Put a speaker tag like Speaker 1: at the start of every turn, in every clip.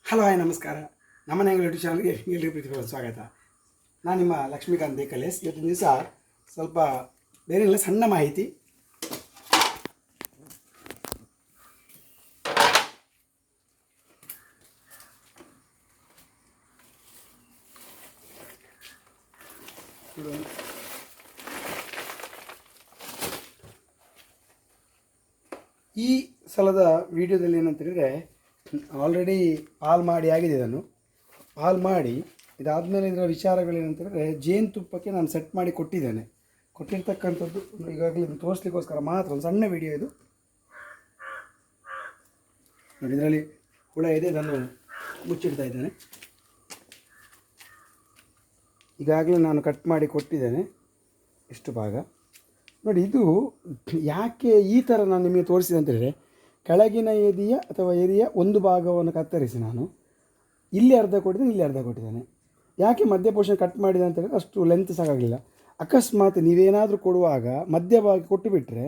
Speaker 1: Hello hi ನಮಸ್ಕಾರ. ನಮ್ಮ YouTube ಚಾನಲ್ಗೆ ಎಲ್ಲರಿಗೂ ಪ್ರೀತಿಪೂರ್ವಕ ಸ್ವಾಗತ. ನಾನು ನಿಮ್ಮ ಲಕ್ಷ್ಮೀಕಾಂತ್ ದೇಕಲೇಸ್. ಇವತ್ತಿನ ದಿವಸ ಸ್ವಲ್ಪ ಬೇರೆ ಇಲ್ಲ, ಸಣ್ಣ ಮಾಹಿತಿ. ಈ ಸಲದ ವಿಡಿಯೋದಲ್ಲಿ ಏನಂತೇಳಿದರೆ, ಆಲ್ರೆಡಿ ಪಾಲ್ ಮಾಡಿ ಆಗಿದೆ. ಇದನ್ನು ಪಾಲ್ ಮಾಡಿ ಇದಾದಮೇಲೆ ಇದರ ವಿಚಾರಗಳೇನಂತೇಳಿದರೆ, ಜೇನುತುಪ್ಪಕ್ಕೆ ನಾನು ಸೆಟ್ ಮಾಡಿ ಕೊಟ್ಟಿರ್ತಕ್ಕಂಥದ್ದು ಈಗಾಗಲೇ ತೋರಿಸ್ಲಿಕ್ಕೋಸ್ಕರ ಮಾತ್ರ ಒಂದು ಸಣ್ಣ ವಿಡಿಯೋ ಇದು ನೋಡಿ. ಇದರಲ್ಲಿ ಹುಳ ಇದೆ, ಇದನ್ನು ಮುಚ್ಚಿಡ್ತಾ ಇದ್ದೇನೆ. ಈಗಾಗಲೇ ನಾನು ಕಟ್ ಮಾಡಿ ಕೊಟ್ಟಿದ್ದೇನೆ ಇಷ್ಟು ಭಾಗ ನೋಡಿ. ಇದು ಯಾಕೆ ಈ ಥರ ನಾನು ನಿಮಗೆ ತೋರಿಸಿದೆ ಅಂತೇಳಿದರೆ, ಕೆಳಗಿನ ಎದೆಯ ಒಂದು ಭಾಗವನ್ನು ಕತ್ತರಿಸಿ ನಾನು ಇಲ್ಲಿ ಅರ್ಧ ಕೊಟ್ಟಿದ್ದೇನೆ, ಇಲ್ಲಿ ಅರ್ಧ ಕೊಟ್ಟಿದ್ದೇನೆ. ಯಾಕೆ ಮಧ್ಯ ಪೋರ್ಷನ್ ಕಟ್ ಮಾಡಿದೆ ಅಂತ ಹೇಳಿದ್ರೆ, ಅಷ್ಟು ಲೆಂತ್ ಸಾಕಾಗಲಿಲ್ಲ. ಅಕಸ್ಮಾತ್ ನೀವೇನಾದರೂ ಕೊಡುವಾಗ ಮಧ್ಯಭಾಗ ಕೊಟ್ಟು ಬಿಟ್ಟರೆ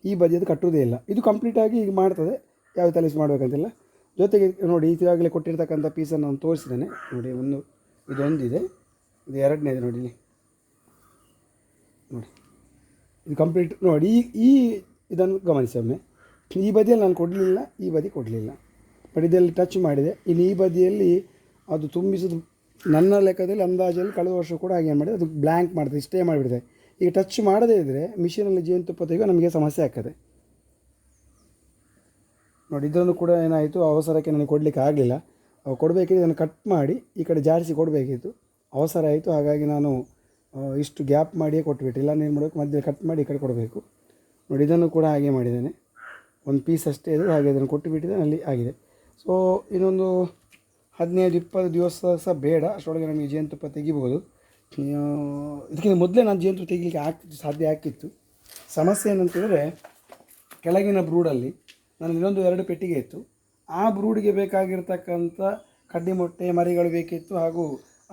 Speaker 1: ಈ ಬದಿಯದು ಕಟ್ಟುವುದೇ ಇಲ್ಲ. ಇದು ಕಂಪ್ಲೀಟಾಗಿ ಈಗ ಮಾಡ್ತದೆ, ಯಾವ ತಲೆಸಿ ಮಾಡಬೇಕಂತಿಲ್ಲ. ಜೊತೆಗೆ ನೋಡಿ, ಈಗಾಗಲೇ ಕೊಟ್ಟಿರ್ತಕ್ಕಂಥ ಪೀಸನ್ನು ನಾನು ತೋರಿಸಿದ್ದೇನೆ ನೋಡಿ. ಇದೊಂದಿದೆ, ಇದು ಎರಡನೇದು ನೋಡಿ. ಇಲ್ಲಿ ನೋಡಿ, ಇದು ಕಂಪ್ಲೀಟ್ ನೋಡಿ. ಈ ಇದನ್ನು ಗಮನಿಸಿ ಒಮ್ಮೆ. ಈ ಬದಿಯಲ್ಲಿ ನಾನು ಕೊಡಲಿಲ್ಲ, ಈ ಬದಿ ಕೊಡಲಿಲ್ಲ. ಬಟ್ ಇದರಲ್ಲಿ ಟಚ್ ಮಾಡಿದೆ. ಇನ್ನು ಈ ಬದಿಯಲ್ಲಿ ಅದು ತುಂಬಿಸೋದು ನನ್ನ ಲೆಕ್ಕದಲ್ಲಿ ಅಂದಾಜಲ್ಲಿ ಕಳೆದ ವರ್ಷ ಕೂಡ ಹಾಗೆ ಏನು ಮಾಡಿದೆ, ಅದು ಬ್ಲ್ಯಾಂಕ್ ಮಾಡ್ತದೆ, ಇಷ್ಟೇ ಮಾಡಿಬಿಡ್ತದೆ. ಈಗ ಟಚ್ ಮಾಡದೇ ಇದ್ದರೆ ಮಿಷಿನಲ್ಲಿ ಜೇನುತುಪ್ಪ ತೆಗೆಯೋ ನಮಗೆ ಸಮಸ್ಯೆ ಆಗ್ತದೆ ನೋಡಿ. ಇದನ್ನು ಕೂಡ ಏನಾಯಿತು, ಅವಸರಕ್ಕೆ ನನಗೆ ಕೊಡಲಿಕ್ಕೆ ಆಗಲಿಲ್ಲ. ಕೊಡಬೇಕಿದ್ರೆ ಇದನ್ನು ಕಟ್ ಮಾಡಿ ಈ ಕಡೆ ಜಾರಿಸಿ ಕೊಡಬೇಕಿತ್ತು, ಅವಸರ ಆಯಿತು. ಹಾಗಾಗಿ ನಾನು ಇಷ್ಟು ಗ್ಯಾಪ್ ಮಾಡಿಯೇ ಕೊಟ್ಟುಬಿಟ್ಟು, ಇಲ್ಲ ಏನು ಮಾಡಬೇಕು, ಮಧ್ಯೆ ಕಟ್ ಮಾಡಿ ಈ ಕಡೆ ಕೊಡಬೇಕು ನೋಡಿ. ಇದನ್ನು ಕೂಡ ಹಾಗೆ ಮಾಡಿದ್ದೇನೆ, ಒಂದು ಪೀಸ್ ಅಷ್ಟೇ ಇದೆ, ಹಾಗೆ ಅದನ್ನು ಕೊಟ್ಟುಬಿಟ್ಟಿದ್ದೇನೆ, ಅಲ್ಲಿ ಆಗಿದೆ. ಸೊ ಇನ್ನೊಂದು 15-20 ದಿವಸ ಸಹ ಬೇಡ, ಅಷ್ಟರೊಳಗೆ ನಮಗೆ ಜೇನುತುಪ್ಪ ತೆಗಿಬೋದು. ಇದಕ್ಕಿಂತ ಮೊದಲೇ ನಾನು ಜೇನುತುಪ್ಪ ತೆಗಿಲಿಕ್ಕೆ ಸಾಧ್ಯ ಆಗ್ತಿತ್ತು. ಸಮಸ್ಯೆ ಏನಂತಂದರೆ, ಕೆಳಗಿನ ಬ್ರೂಡಲ್ಲಿ ನಾನು ಇನ್ನೊಂದು 2 ಪೆಟ್ಟಿಗೆ ಇತ್ತು. ಆ ಬ್ರೂಡಿಗೆ ಬೇಕಾಗಿರ್ತಕ್ಕಂಥ ಕಡ್ಡಿ ಮೊಟ್ಟೆ ಮರಿಗಳು ಬೇಕಿತ್ತು, ಹಾಗೂ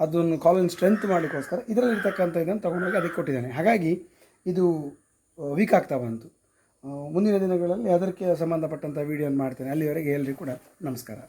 Speaker 1: ಅದನ್ನು ಕಾಲನ್ ಸ್ಟ್ರೆಂತ್ ಮಾಡಲಿಕ್ಕೋಸ್ಕರ ಇದರಲ್ಲಿರ್ತಕ್ಕಂಥ ಇದನ್ನು ತೊಗೊಂಡೋಗಿ ಅದಕ್ಕೆ ಕೊಟ್ಟಿದ್ದೇನೆ. ಹಾಗಾಗಿ ಇದು ವೀಕ್ ಆಗ್ತಾ ಬಂತು. ಮುಂದಿನ ದಿನಗಳಲ್ಲಿ ಅದಕ್ಕೆ ಸಂಬಂಧಪಟ್ಟಂಥ ವೀಡಿಯೋನ ಮಾಡ್ತೇನೆ. ಅಲ್ಲಿವರೆಗೆ ಎಲ್ಲರಿಗೂ ಕೂಡ ನಮಸ್ಕಾರ.